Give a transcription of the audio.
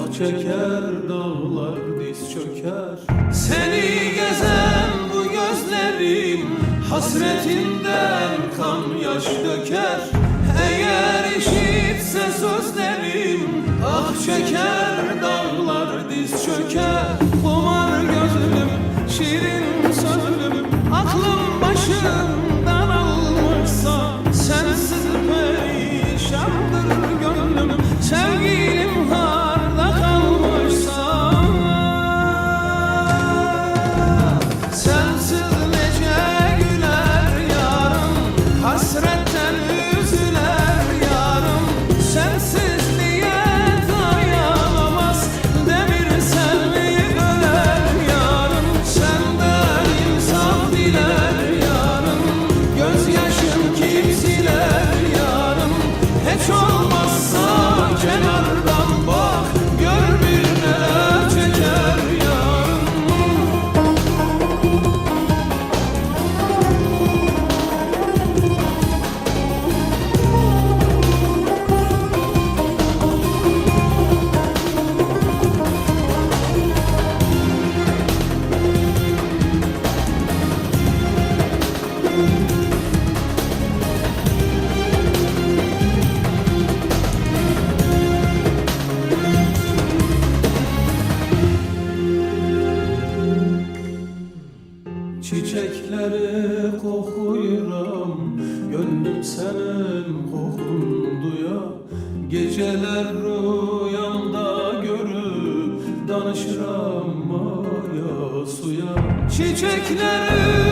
Ah çeker dağlar diz çöker. Seni gezen bu gözlerim hasretinden kan yaş döker. Eğer işitse sözlerim ah çeker dağlar diz çöker. Kumar gözlüm, şirin sözlüm, aklım başımdan almışsa sensiz perişandır gönlüm. Sevgilim harda kalmışsa sensiz nece güler yarım, hasretten üzüler yarım. Sensizliğe dayanamaz demir selvi öler yarım. Senden insaf diler yarım, gözyaşım kim siler yarım. Hiç olmazsa kenardan bak, gör bir neler çeker yarım. Çiçekleri kokuyuram, gönlüm senin kokun duya. Geceler rüyamda görüp danışıram maya suya. Çiçekleri